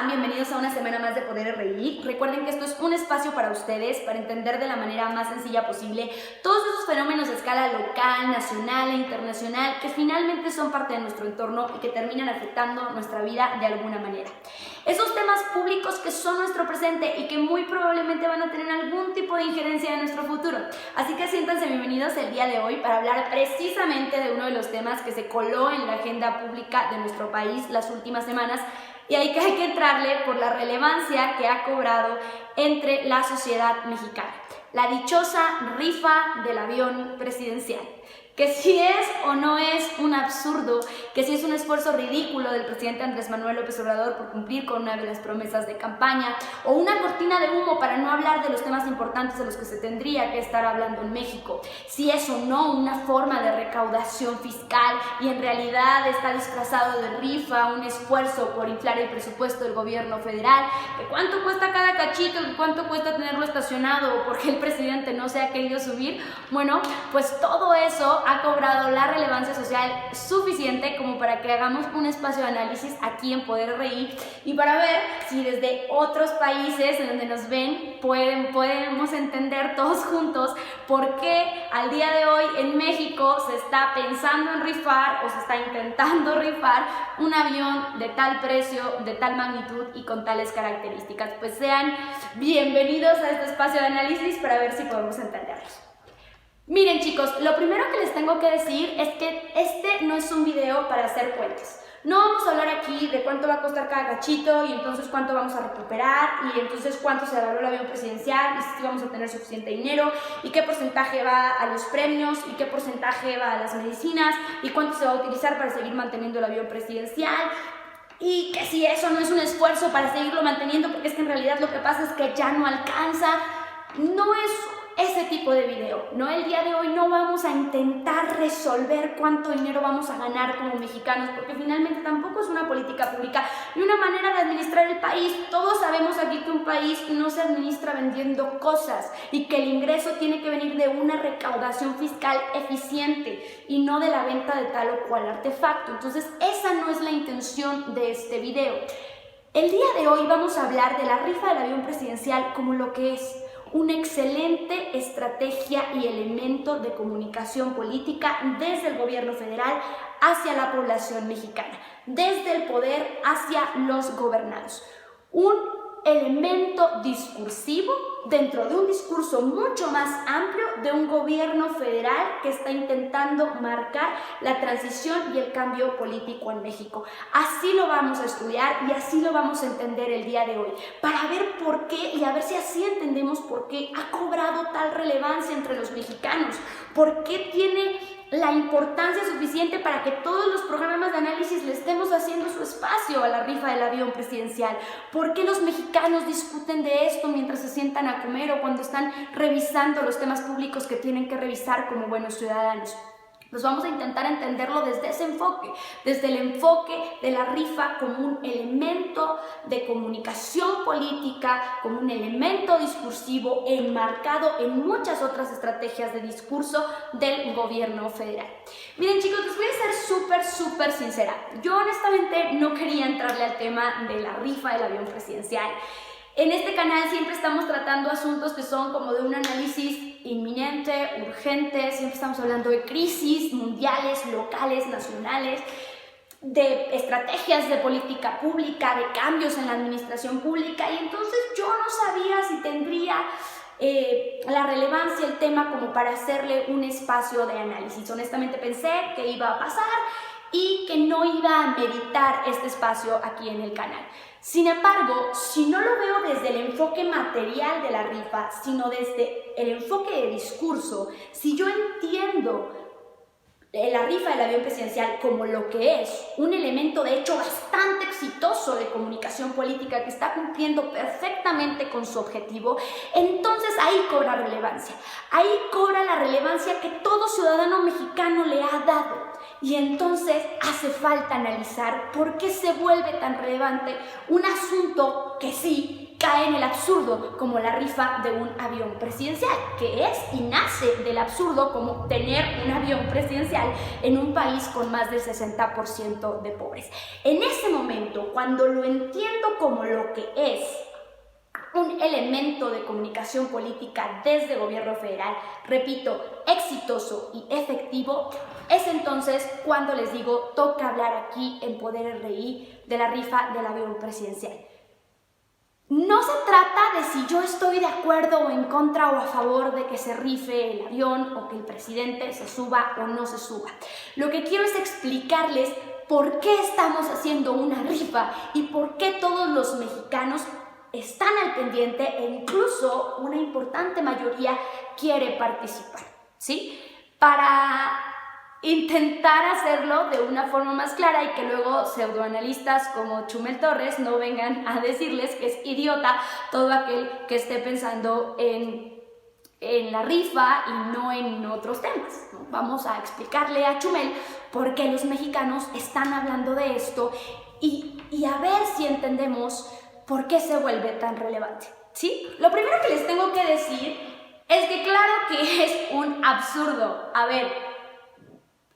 están? Bienvenidos a una semana más de Poder Reír. Recuerden que esto es un espacio para ustedes, para entender de la manera más sencilla posible todos esos fenómenos de escala local, nacional e internacional que finalmente son parte de nuestro entorno y que terminan afectando nuestra vida de alguna manera. Esos temas públicos que son nuestro presente y que muy probablemente van a tener algún tipo de injerencia en nuestro futuro. Así que siéntanse bienvenidos el día de hoy para hablar precisamente de uno de los temas que se coló en la agenda pública de nuestro país las últimas semanas y hay que entrarle por la relevancia que ha cobrado entre la sociedad mexicana. La dichosa rifa del avión presidencial. Que si es o no es un absurdo, que si es un esfuerzo ridículo del presidente Andrés Manuel López Obrador por cumplir con una de las promesas de campaña, o una cortina de humo para no hablar de los temas importantes de los que se tendría que estar hablando en México, si es o no una forma de recaudación fiscal y en realidad está disfrazado de rifa, un esfuerzo por inflar el presupuesto del gobierno federal, que cuánto cuesta cada cachito, que cuánto cuesta tenerlo estacionado o porque el presidente no se ha querido subir, bueno, pues todo eso ha cobrado la relevancia social suficiente como para que hagamos un espacio de análisis aquí en Poder Reír y para ver si desde otros países en donde nos ven podemos entender todos juntos por qué al día de hoy en México se está pensando en rifar o se está intentando rifar un avión de tal precio, de tal magnitud y con tales características. Pues sean bienvenidos a este espacio de análisis para ver si podemos entenderlos. Miren chicos, lo primero que les tengo que decir es que este no es un video para hacer cuentas. No vamos a hablar aquí de cuánto va a costar cada cachito y entonces cuánto vamos a recuperar y entonces cuánto se evaluó el avión presidencial y si vamos a tener suficiente dinero y qué porcentaje va a los premios y qué porcentaje va a las medicinas y cuánto se va a utilizar para seguir manteniendo el avión presidencial. Y que si eso no es un esfuerzo para seguirlo manteniendo, porque es que en realidad lo que pasa es que ya no alcanza, no es ese tipo de video, ¿no? El día de hoy no vamos a intentar resolver cuánto dinero vamos a ganar como mexicanos, porque finalmente tampoco es una política pública ni una manera de administrar el país. Todos sabemos aquí que un país no se administra vendiendo cosas y que el ingreso tiene que venir de una recaudación fiscal eficiente y no de la venta de tal o cual artefacto. Entonces, esa no es la intención de este video. El día de hoy vamos a hablar de la rifa del avión presidencial como lo que es una excelente estrategia y elemento de comunicación política desde el gobierno federal hacia la población mexicana, desde el poder hacia los gobernados. Un elemento discursivo dentro de un discurso mucho más amplio de un gobierno federal que está intentando marcar la transición y el cambio político en México. Así lo vamos a estudiar y así lo vamos a entender el día de hoy, para ver por qué y a ver si así entendemos por qué ha cobrado tal relevancia entre los mexicanos, por qué tiene la importancia suficiente para que todos los programas de análisis le estemos haciendo su espacio a la rifa del avión presidencial. ¿Por qué los mexicanos discuten de esto mientras se sientan a comer o cuando están revisando los temas públicos que tienen que revisar como buenos ciudadanos? Pues vamos a intentar entenderlo desde ese enfoque, desde el enfoque de la rifa como un elemento de comunicación política, como un elemento discursivo enmarcado en muchas otras estrategias de discurso del gobierno federal. Miren chicos, les voy a ser súper sincera. Yo honestamente no quería entrarle al tema de la rifa del avión presidencial. En este canal siempre estamos tratando asuntos que son como de un análisis inminente, urgente, siempre estamos hablando de crisis mundiales, locales, nacionales, de estrategias de política pública, de cambios en la administración pública y entonces yo no sabía si tendría la relevancia el tema como para hacerle un espacio de análisis. Honestamente pensé que iba a pasar y que no iba a meditar este espacio aquí en el canal. Sin embargo, si no lo veo desde el enfoque material de la rifa, sino desde el enfoque de discurso, si yo entiendo la rifa del avión presidencial como lo que es un elemento de hecho bastante exitoso de comunicación política que está cumpliendo perfectamente con su objetivo, entonces ahí cobra relevancia. Ahí cobra la relevancia que todo ciudadano mexicano le ha dado. Y entonces hace falta analizar por qué se vuelve tan relevante un asunto que sí, cae en el absurdo, como la rifa de un avión presidencial, que es y nace del absurdo como tener un avión presidencial en un país con más del 60% de pobres. En ese momento, cuando lo entiendo como lo que es un elemento de comunicación política desde el gobierno federal, repito, exitoso y efectivo, es entonces cuando les digo, toca hablar aquí en Poder RI de la rifa del avión presidencial. No se trata de si yo estoy de acuerdo o en contra o a favor de que se rife el avión o que el presidente se suba o no se suba. Lo que quiero es explicarles por qué estamos haciendo una rifa y por qué todos los mexicanos están al pendiente e incluso una importante mayoría quiere participar, ¿sí? Para intentar hacerlo de una forma más clara y que luego pseudoanalistas como Chumel Torres no vengan a decirles que es idiota todo aquel que esté pensando en la rifa y no en otros temas, ¿no? Vamos a explicarle a Chumel por qué los mexicanos están hablando de esto y a ver si entendemos por qué se vuelve tan relevante, ¿sí? Lo primero que les tengo que decir es que claro que es un absurdo. A ver,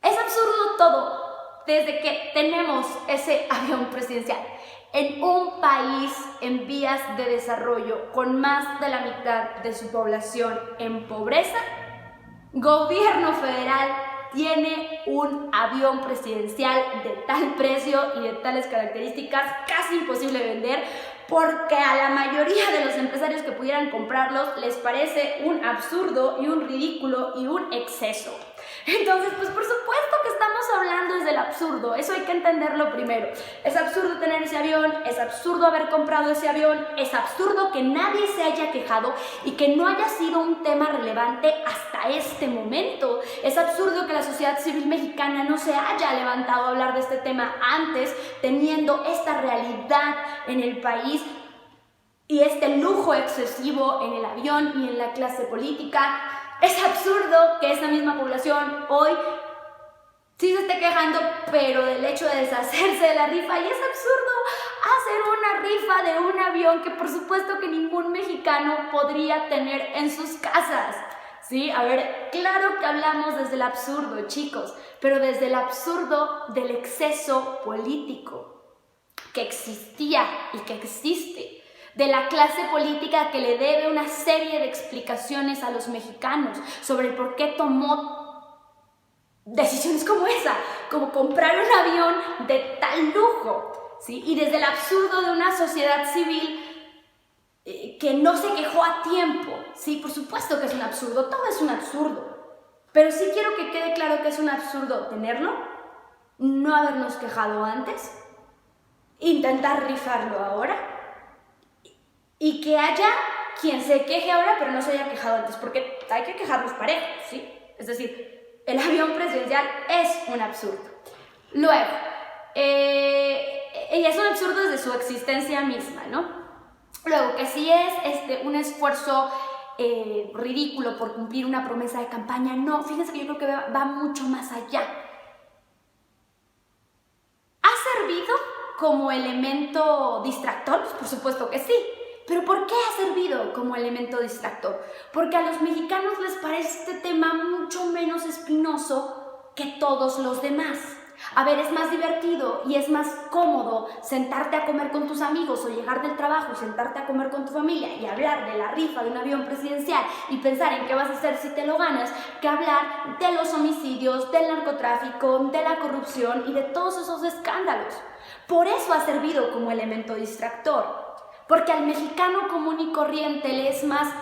es absurdo todo desde que tenemos ese avión presidencial en un país en vías de desarrollo con más de la mitad de su población en pobreza. Gobierno federal tiene un avión presidencial de tal precio y de tales características casi imposible vender porque a la mayoría de los empresarios que pudieran comprarlos les parece un absurdo y un ridículo y un exceso. Entonces, pues por supuesto que estamos hablando desde el absurdo, eso hay que entenderlo primero. Es absurdo tener ese avión, es absurdo haber comprado ese avión, es absurdo que nadie se haya quejado y que no haya sido un tema relevante hasta este momento. Es absurdo que la sociedad civil mexicana no se haya levantado a hablar de este tema antes, teniendo esta realidad en el país y este lujo excesivo en el avión y en la clase política. Es absurdo que esta misma población hoy sí se esté quejando, pero del hecho de deshacerse de la rifa, y es absurdo hacer una rifa de un avión que por supuesto que ningún mexicano podría tener en sus casas. Sí, a ver, claro que hablamos desde el absurdo, chicos, pero desde el absurdo del exceso político que existía y que existe, de la clase política que le debe una serie de explicaciones a los mexicanos sobre por qué tomó decisiones como esa, como comprar un avión de tal lujo, ¿sí? Y desde el absurdo de una sociedad civil que no se quejó a tiempo, ¿sí? Por supuesto que es un absurdo, todo es un absurdo, pero sí quiero que quede claro que es un absurdo tenerlo, no habernos quejado antes, intentar rifarlo ahora, y que haya quien se queje ahora pero no se haya quejado antes, porque hay que quejarnos parejos, ¿sí? Es decir, el avión presidencial es un absurdo. Luego, y es un absurdo desde su existencia misma, ¿no? Luego, que si es un esfuerzo ridículo por cumplir una promesa de campaña, no, fíjense que yo creo que va mucho más allá. ¿Ha servido como elemento distractor? Pues por supuesto que sí. ¿Pero por qué ha servido como elemento distractor? Porque a los mexicanos les parece este tema mucho menos espinoso que todos los demás. A ver, es más divertido y es más cómodo sentarte a comer con tus amigos o llegar del trabajo y sentarte a comer con tu familia y hablar de la rifa de un avión presidencial y pensar en qué vas a hacer si te lo ganas, que hablar de los homicidios, del narcotráfico, de la corrupción y de todos esos escándalos. Por eso ha servido como elemento distractor. Porque al mexicano común y corriente le es más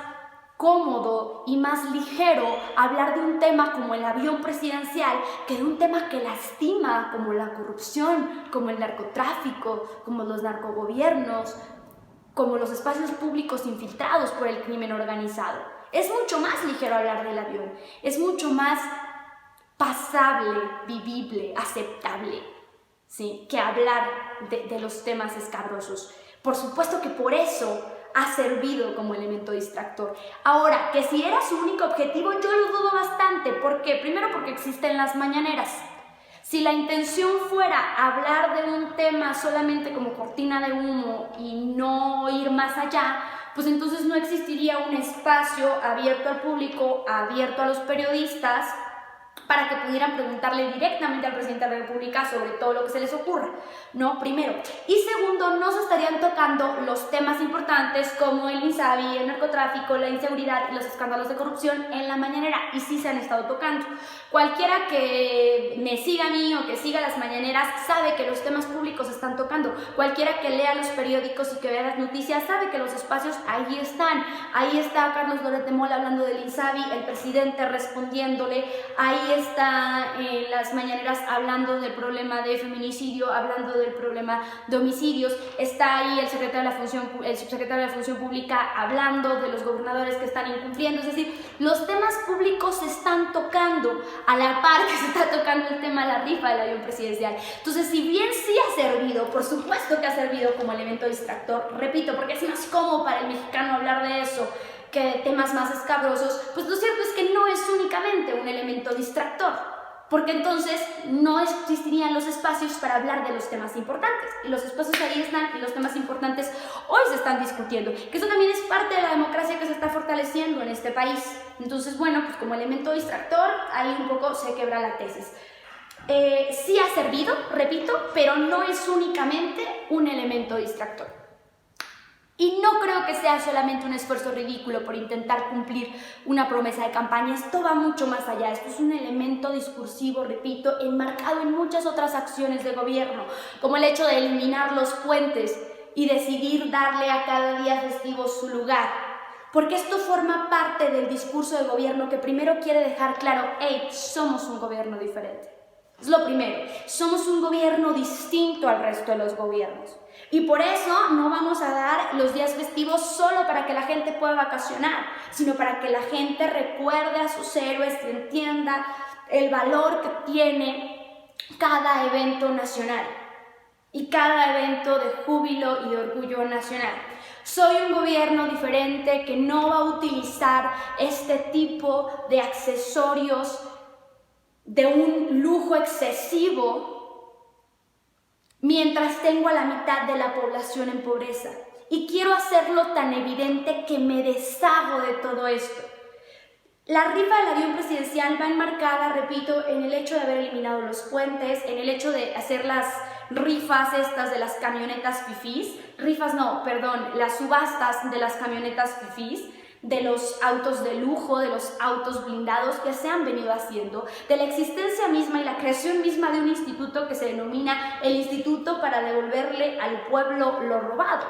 cómodo y más ligero hablar de un tema como el avión presidencial que de un tema que lastima como la corrupción, como el narcotráfico, como los narcogobiernos, como los espacios públicos infiltrados por el crimen organizado. Es mucho más ligero hablar del avión, es mucho más pasable, vivible, aceptable, ¿sí? Que hablar de los temas escabrosos. Por supuesto que por eso ha servido como elemento distractor. Ahora, que si era su único objetivo, yo lo dudo bastante. ¿Por qué? Primero porque existen las mañaneras. Si la intención fuera hablar de un tema solamente como cortina de humo y no ir más allá, pues entonces no existiría un espacio abierto al público, abierto a los periodistas, para que pudieran preguntarle directamente al presidente de la República sobre todo lo que se les ocurra, ¿no? Primero. Y segundo, no se estarían tocando los temas importantes como el INSABI, el narcotráfico, la inseguridad y los escándalos de corrupción en la mañanera, y sí se han estado tocando. Cualquiera que me siga a mí o que siga las mañaneras sabe que los temas públicos se están tocando. Cualquiera que lea los periódicos y que vea las noticias sabe que los espacios ahí están. Ahí está Carlos Loret de Mola hablando del INSABI, el presidente respondiéndole, ahí está en las mañaneras hablando del problema de feminicidio, hablando del problema de homicidios, está ahí el subsecretario de la Función Pública hablando de los gobernadores que están incumpliendo. Es decir, los temas públicos se están tocando a la par que se está tocando el tema de la rifa del avión presidencial. Entonces, si bien sí ha servido, por supuesto que ha servido como elemento distractor, repito, porque es más cómodo para el mexicano hablar de eso que de temas más escabrosos, pues lo cierto es que no es únicamente un elemento distractor, porque entonces no existirían los espacios para hablar de los temas importantes, y los espacios ahí están y los temas importantes hoy se están discutiendo, que eso también es parte de la democracia que se está fortaleciendo en este país. Entonces, bueno, pues como elemento distractor, ahí un poco se quebra la tesis. Sí ha servido, repito, pero no es únicamente un elemento distractor. Y no creo que sea solamente un esfuerzo ridículo por intentar cumplir una promesa de campaña. Esto va mucho más allá. Esto es un elemento discursivo, repito, enmarcado en muchas otras acciones de gobierno, como el hecho de eliminar los puentes y decidir darle a cada día festivo su lugar. Porque esto forma parte del discurso de gobierno que primero quiere dejar claro, hey, somos un gobierno diferente. Es lo primero, somos un gobierno distinto al resto de los gobiernos. Y por eso no vamos a dar los días festivos solo para que la gente pueda vacacionar, sino para que la gente recuerde a sus héroes y entienda el valor que tiene cada evento nacional y cada evento de júbilo y de orgullo nacional. Soy un gobierno diferente que no va a utilizar este tipo de accesorios de un lujo excesivo mientras tengo a la mitad de la población en pobreza. Y quiero hacerlo tan evidente que me deshago de todo esto. La rifa del avión presidencial va enmarcada, repito, en el hecho de haber eliminado los puentes, en el hecho de hacer las rifas estas de las camionetas fifís, las subastas de las camionetas fifís, de los autos de lujo, de los autos blindados que se han venido haciendo, de la existencia misma y la creación misma de un instituto que se denomina el Instituto para devolverle al pueblo lo robado.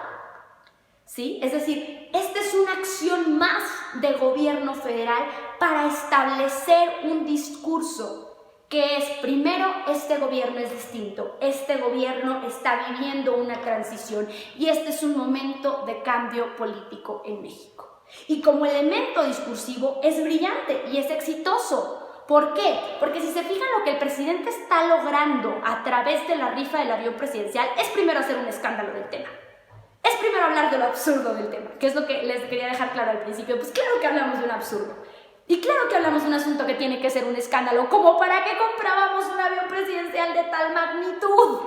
¿Sí? Es decir, esta es una acción más de gobierno federal para establecer un discurso que es, primero, este gobierno es distinto, este gobierno está viviendo una transición y este es un momento de cambio político en México. Y como elemento discursivo es brillante y es exitoso. ¿Por qué? Porque si se fijan, lo que el presidente está logrando a través de la rifa del avión presidencial es primero hacer un escándalo del tema. Es primero hablar de lo absurdo del tema, que es lo que les quería dejar claro al principio. Pues claro que hablamos de un absurdo. Y claro que hablamos de un asunto que tiene que ser un escándalo, como para qué comprábamos un avión presidencial de tal magnitud,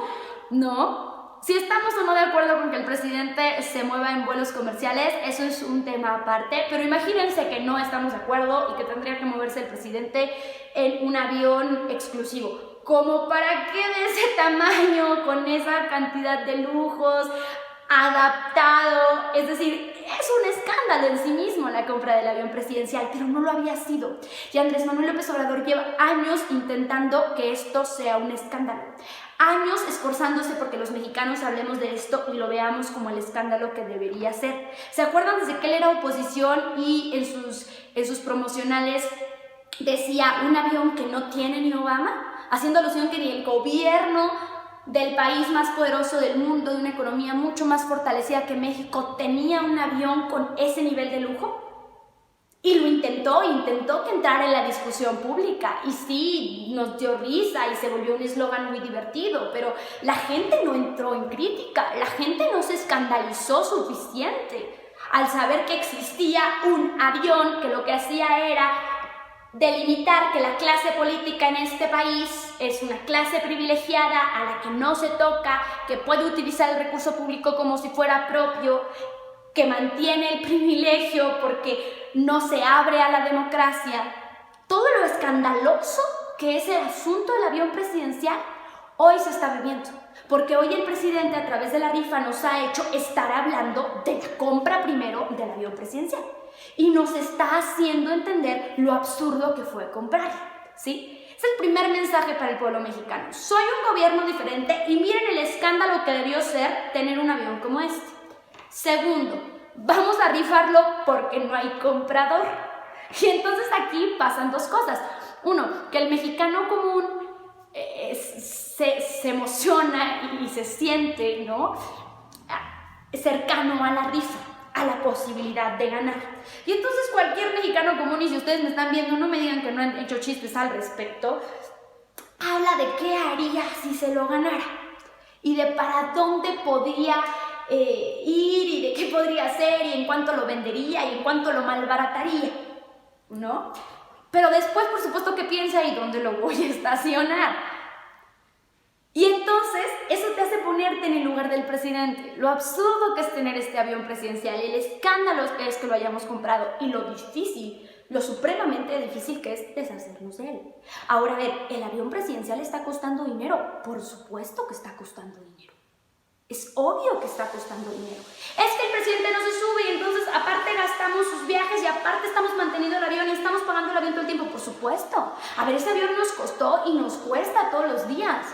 ¿no? Si estamos o no de acuerdo con que el presidente se mueva en vuelos comerciales, eso es un tema aparte, pero imagínense que no estamos de acuerdo y que tendría que moverse el presidente en un avión exclusivo. ¿Como para qué de ese tamaño, con esa cantidad de lujos, adaptado? Es decir, es un escándalo en sí mismo la compra del avión presidencial, pero no lo había sido. Y Andrés Manuel López Obrador lleva años intentando que esto sea un escándalo. Años esforzándose porque los mexicanos hablemos de esto y lo veamos como el escándalo que debería ser. ¿Se acuerdan desde que él era oposición y en sus promocionales decía un avión que no tiene ni Obama? Haciendo alusión que ni el gobierno del país más poderoso del mundo, de una economía mucho más fortalecida que México, tenía un avión con ese nivel de lujo. Y lo intentó que entrara en la discusión pública, y sí, nos dio risa y se volvió un eslogan muy divertido, pero la gente no entró en crítica, la gente no se escandalizó suficiente al saber que existía un avión que lo que hacía era delimitar que la clase política en este país es una clase privilegiada a la que no se toca, que puede utilizar el recurso público como si fuera propio, que mantiene el privilegio porque no se abre a la democracia. Todo lo escandaloso que es el asunto del avión presidencial hoy se está viviendo, porque hoy el presidente a través de la rifa nos ha hecho estar hablando de la compra primero del avión presidencial y nos está haciendo entender lo absurdo que fue comprar, ¿sí? Es el primer mensaje para el pueblo mexicano. Soy un gobierno diferente y miren el escándalo que debió ser tener un avión como este. Segundo, vamos a rifarlo porque no hay comprador. Y entonces aquí pasan dos cosas. Uno, que el mexicano común se emociona y se siente, ¿no?, cercano a la rifa, a la posibilidad de ganar. Y entonces cualquier mexicano común, y si ustedes me están viendo, no me digan que no han hecho chistes al respecto, habla de qué haría si se lo ganara y de para dónde podría ir y de qué podría hacer y en cuánto lo vendería y en cuánto lo malbarataría, ¿no? Pero después, por supuesto, que piensa y dónde lo voy a estacionar. Y entonces eso te hace ponerte en el lugar del presidente. Lo absurdo que es tener este avión presidencial, el escándalo es que lo hayamos comprado y lo difícil, lo supremamente difícil que es deshacernos de él. Ahora, a ver, ¿el avión presidencial está costando dinero? Por supuesto que está costando dinero. Es obvio que está costando dinero. Es que el presidente no se sube y entonces aparte gastamos sus viajes y aparte estamos manteniendo el avión y estamos pagando el avión todo el tiempo. Por supuesto. A ver, ese avión nos costó y nos cuesta todos los días.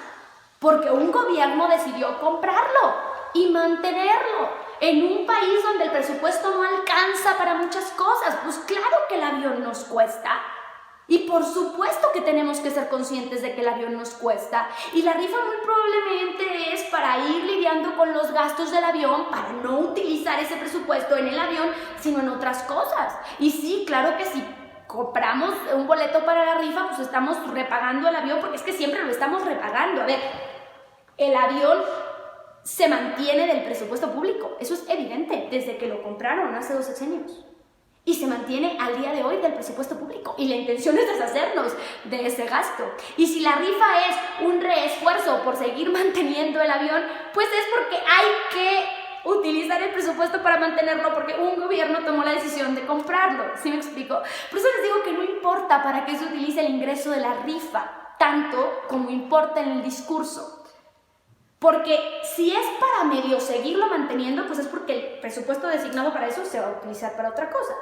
Porque un gobierno decidió comprarlo y mantenerlo en un país donde el presupuesto no alcanza para muchas cosas. Pues claro que el avión nos cuesta. Y por supuesto que tenemos que ser conscientes de que el avión nos cuesta. Y la rifa muy probablemente es para ir lidiando con los gastos del avión, para no utilizar ese presupuesto en el avión, sino en otras cosas. Y sí, claro que si compramos un boleto para la rifa, pues estamos repagando el avión, porque es que siempre lo estamos repagando. A ver, el avión se mantiene del presupuesto público. Eso es evidente desde que lo compraron hace 2 sexenios. Y se mantiene al día de hoy del presupuesto público. Y la intención es deshacernos de ese gasto. Y si la rifa es un reesfuerzo por seguir manteniendo el avión, pues es porque hay que utilizar el presupuesto para mantenerlo, porque un gobierno tomó la decisión de comprarlo. ¿Sí me explico? Por eso les digo que no importa para qué se utilice el ingreso de la rifa, tanto como importa en el discurso. Porque si es para medio seguirlo manteniendo, pues es porque el presupuesto designado para eso se va a utilizar para otra cosa.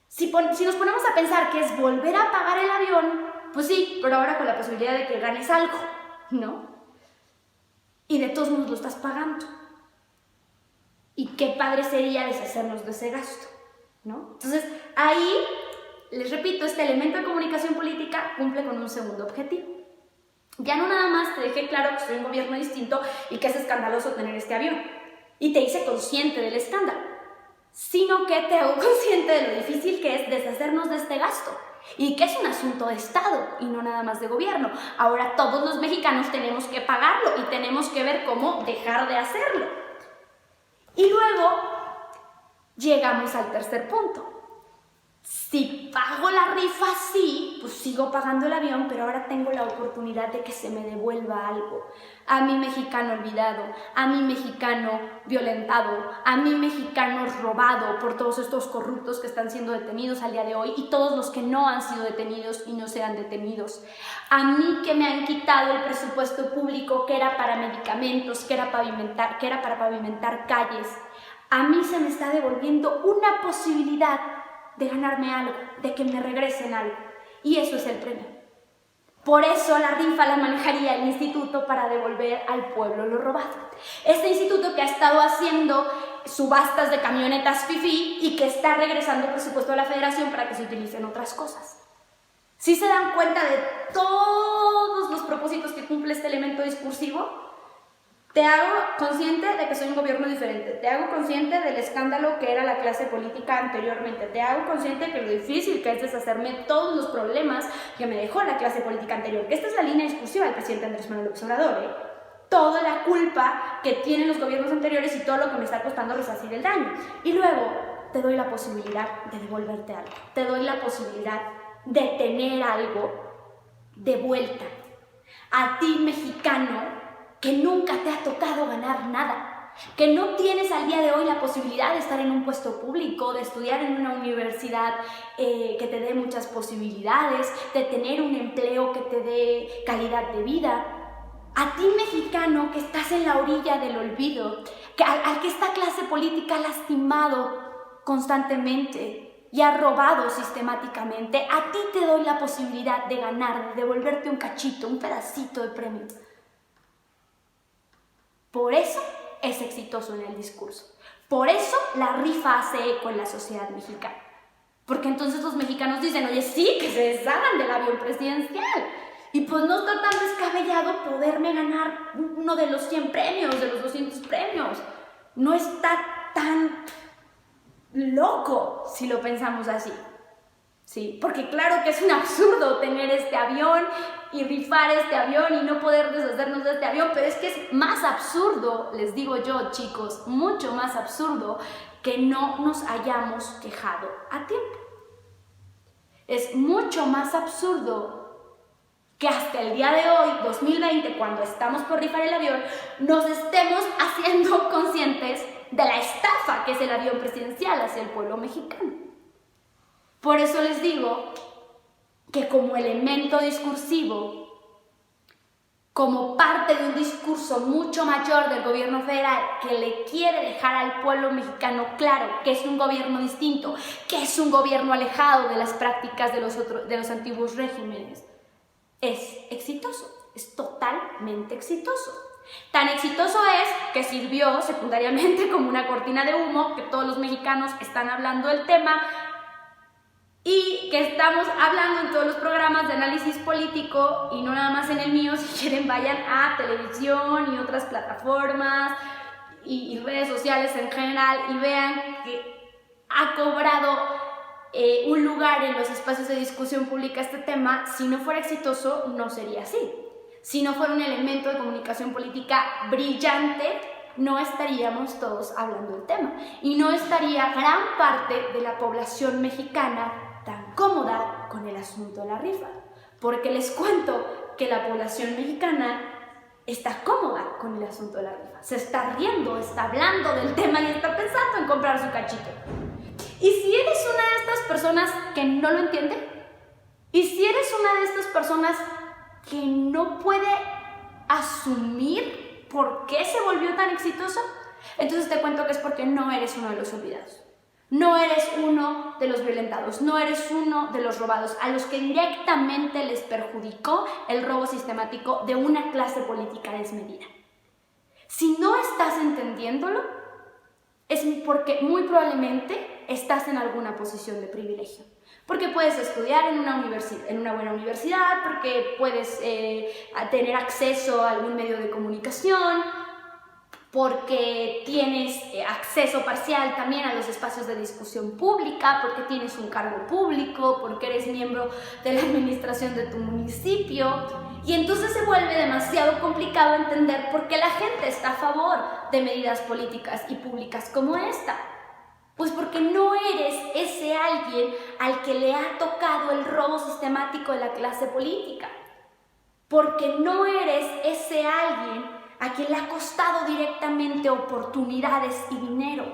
Si nos ponemos a pensar que es volver a pagar el avión, pues sí, pero ahora con la posibilidad de que ganes algo, ¿no? Y de todos modos lo estás pagando. Y qué padre sería deshacernos de ese gasto, ¿no? Entonces, ahí, les repito, este elemento de comunicación política cumple con un segundo objetivo. Ya no nada más te dejé claro que soy un gobierno distinto y que es escandaloso tener este avión, y te hice consciente del escándalo, sino que te hago consciente de lo difícil que es deshacernos de este gasto y que es un asunto de Estado y no nada más de gobierno. Ahora todos los mexicanos tenemos que pagarlo y tenemos que ver cómo dejar de hacerlo. Y luego llegamos al tercer punto. Si pago la rifa, sí, pues sigo pagando el avión, pero ahora tengo la oportunidad de que se me devuelva algo. A mi mexicano olvidado, a mi mexicano violentado, a mi mexicano robado por todos estos corruptos que están siendo detenidos al día de hoy y todos los que no han sido detenidos y no serán detenidos. A mí que me han quitado el presupuesto público que era para medicamentos, que era para pavimentar calles. A mí se me está devolviendo una posibilidad de ganarme algo, de que me regresen algo. Y eso es el premio. Por eso la rifa la manejaría el instituto para devolver al pueblo lo robado. Este instituto que ha estado haciendo subastas de camionetas fifí y que está regresando presupuesto a la federación para que se utilicen otras cosas. ¿Sí se dan cuenta de todos los propósitos que cumple este elemento discursivo? Te hago consciente de que soy un gobierno diferente, te hago consciente del escándalo que era la clase política anteriormente, te hago consciente de lo difícil que es deshacerme de todos los problemas que me dejó la clase política anterior, que esta es la línea discursiva del presidente Andrés Manuel López Obrador, toda la culpa que tienen los gobiernos anteriores y todo lo que me está costando resarcir el daño. Y luego te doy la posibilidad de devolverte algo, te doy la posibilidad de tener algo de vuelta. A ti, mexicano, que nunca te ha tocado ganar nada, que no tienes al día de hoy la posibilidad de estar en un puesto público, de estudiar en una universidad que te dé muchas posibilidades, de tener un empleo que te dé calidad de vida. A ti, mexicano, que estás en la orilla del olvido, al que esta clase política ha lastimado constantemente y ha robado sistemáticamente, a ti te doy la posibilidad de ganar, de devolverte un cachito, un pedacito de premio. Por eso es exitoso en el discurso. Por eso la rifa hace eco en la sociedad mexicana. Porque entonces los mexicanos dicen, oye, sí, que se deshagan del avión presidencial. Y pues no está tan descabellado poderme ganar uno de los 100 premios, de los 200 premios. No está tan loco si lo pensamos así, ¿sí? Porque claro que es un absurdo tener este avión y rifar este avión y no poder deshacernos de este avión, pero es que es más absurdo, les digo yo, chicos, mucho más absurdo que no nos hayamos quejado a tiempo. Es mucho más absurdo que hasta el día de hoy, 2020, cuando estamos por rifar el avión, nos estemos haciendo conscientes de la estafa que es el avión presidencial hacia el pueblo mexicano. Por eso les digo que como elemento discursivo, como parte de un discurso mucho mayor del gobierno federal que le quiere dejar al pueblo mexicano claro que es un gobierno distinto, que es un gobierno alejado de las prácticas de los antiguos regímenes, es exitoso, es totalmente exitoso. Tan exitoso es que sirvió secundariamente como una cortina de humo, que todos los mexicanos están hablando del tema y que estamos hablando en todos los programas de análisis político y no nada más en el mío. Si quieren, vayan a televisión y otras plataformas y redes sociales en general y vean que ha cobrado un lugar en los espacios de discusión pública este tema. Si no fuera exitoso, no sería así. Si no fuera un elemento de comunicación política brillante, no estaríamos todos hablando del tema y no estaría gran parte de la población mexicana tan cómoda con el asunto de la rifa, porque les cuento que la población mexicana está cómoda con el asunto de la rifa, se está riendo, está hablando del tema y está pensando en comprar su cachito. Y si eres una de estas personas que no lo entiende, y si eres una de estas personas que no puede asumir por qué se volvió tan exitoso, entonces te cuento que es porque no eres uno de los olvidados. No eres uno de los violentados, no eres uno de los robados, a los que directamente les perjudicó el robo sistemático de una clase política desmedida. Si no estás entendiéndolo, es porque muy probablemente estás en alguna posición de privilegio. Porque puedes estudiar en una buena universidad, porque puedes tener acceso a algún medio de comunicación, porque tienes acceso parcial también a los espacios de discusión pública, porque tienes un cargo público, porque eres miembro de la administración de tu municipio. Y entonces se vuelve demasiado complicado entender por qué la gente está a favor de medidas políticas y públicas como esta. Pues porque no eres ese alguien al que le ha tocado el robo sistemático de la clase política. Porque no eres ese alguien a quien le ha costado directamente oportunidades y dinero.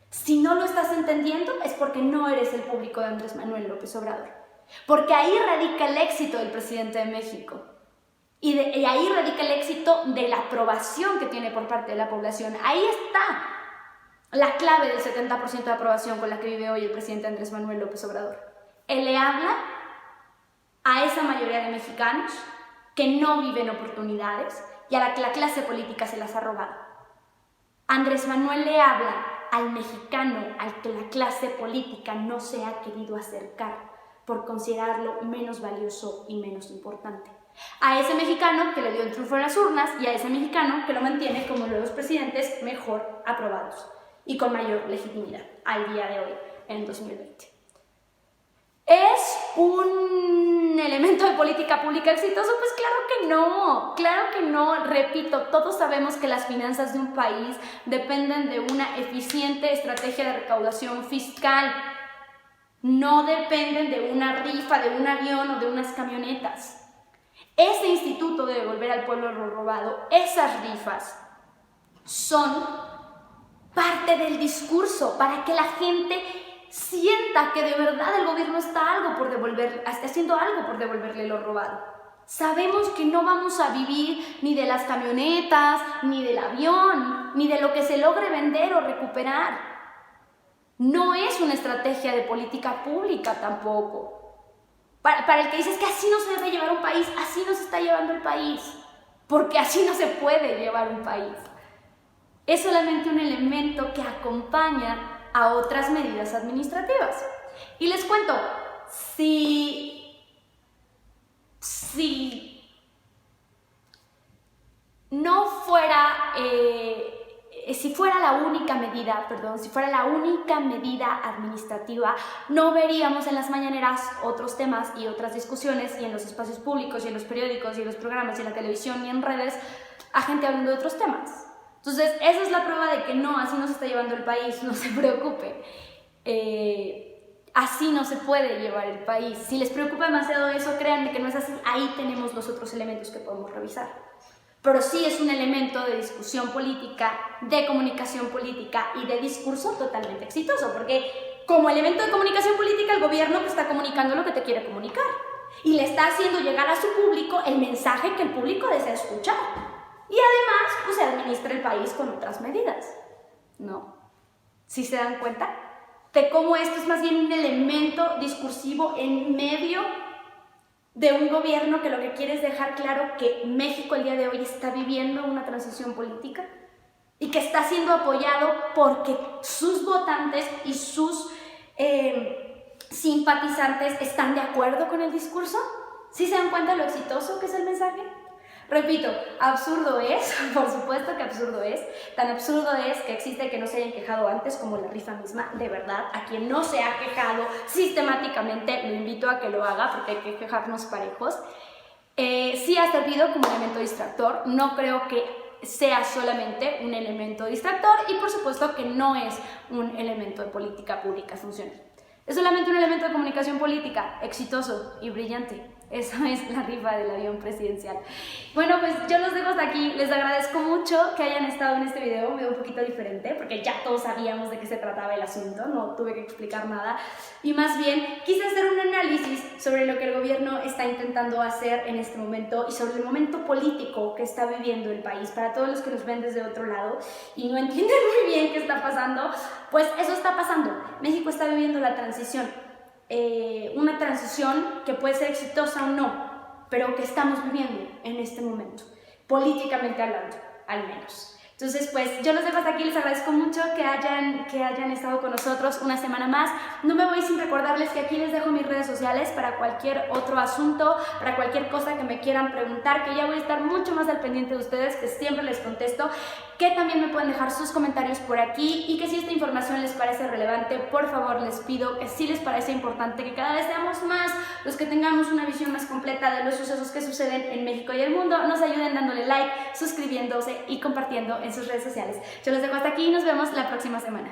Si no lo estás entendiendo, es porque no eres el público de Andrés Manuel López Obrador. Porque ahí radica el éxito del presidente de México. Y ahí radica el éxito de la aprobación que tiene por parte de la población. Ahí está la clave del 70% de aprobación con la que vive hoy el presidente Andrés Manuel López Obrador. Él le habla a esa mayoría de mexicanos que no viven oportunidades y a la que la clase política se las ha robado. Andrés Manuel le habla al mexicano al que la clase política no se ha querido acercar por considerarlo menos valioso y menos importante. A ese mexicano que le dio el triunfo en las urnas y a ese mexicano que lo mantiene como uno de los presidentes mejor aprobados y con mayor legitimidad al día de hoy, en 2020. ¿Es un elemento de política pública exitoso? Pues claro que no. Repito, todos sabemos que las finanzas de un país dependen de una eficiente estrategia de recaudación fiscal. no dependen de una rifa, de un avión o de unas camionetas. Ese instituto de devolver al pueblo lo robado, esas rifas, son parte del discurso para que la gente sienta que de verdad el gobierno está haciendo algo por devolverle lo robado. Sabemos que no vamos a vivir ni de las camionetas, ni del avión, ni de lo que se logre vender o recuperar. No es una estrategia de política pública tampoco. Para el que dices que así no se debe llevar un país, así no se está llevando el país, porque así no se puede llevar un país. Es solamente un elemento que acompaña a otras medidas administrativas. Y les cuento, si no fuera, si fuera la única medida administrativa, no veríamos en las mañaneras otros temas y otras discusiones, y en los espacios públicos, y en los periódicos, y en los programas, y en la televisión, y en redes, a gente hablando de otros temas. Entonces, esa es la prueba de que no, así no se está llevando el país, no se preocupe. Así no se puede llevar el país. Si les preocupa demasiado eso, créanme que no es así. Ahí tenemos los otros elementos que podemos revisar. Pero sí es un elemento de discusión política, de comunicación política y de discurso totalmente exitoso, porque como elemento de comunicación política, el gobierno te está comunicando lo que te quiere comunicar y le está haciendo llegar a su público el mensaje que el público desea escuchar. Y además, pues se administra el país con otras medidas, ¿no? ¿Sí se dan cuenta de cómo esto es más bien un elemento discursivo en medio de un gobierno que lo que quiere es dejar claro que México el día de hoy está viviendo una transición política y que está siendo apoyado porque sus votantes y sus simpatizantes están de acuerdo con el discurso? ¿Sí se dan cuenta de lo exitoso que es el mensaje? Repito, absurdo es, por supuesto que absurdo es, tan absurdo es que existe que no se hayan quejado antes como la rifa misma, de verdad, a quien no se ha quejado sistemáticamente, lo invito a que lo haga porque hay que quejarnos parejos. Sí ha servido como elemento distractor, no creo que sea solamente un elemento distractor y por supuesto que no es un elemento de política pública funcional. Es solamente un elemento de comunicación política exitoso y brillante. Esa es la rifa del avión presidencial. Bueno, pues yo los dejo hasta aquí. Les agradezco mucho que hayan estado en este video, un video un poquito diferente, porque ya todos sabíamos de qué se trataba el asunto, no tuve que explicar nada. Y más bien, quise hacer un análisis sobre lo que el gobierno está intentando hacer en este momento y sobre el momento político que está viviendo el país. Para todos los que nos ven desde otro lado y no entienden muy bien qué está pasando, pues eso está pasando. México está viviendo la transición. Una transición que puede ser exitosa o no, pero que estamos viviendo en este momento, políticamente hablando, al menos. Entonces, pues yo los dejo hasta aquí, les agradezco mucho que hayan estado con nosotros una semana más. No me voy sin recordarles que aquí les dejo mis redes sociales para cualquier otro asunto, para cualquier cosa que me quieran preguntar, que ya voy a estar mucho más al pendiente de ustedes, que siempre les contesto, que también me pueden dejar sus comentarios por aquí y que si esta información les parece relevante, por favor les pido que si les parece importante que cada vez seamos más los que tengamos una visión más completa de los sucesos que suceden en México y el mundo, nos ayuden dándole like, suscribiéndose y compartiendo en sus redes sociales. Yo los dejo hasta aquí y nos vemos la próxima semana.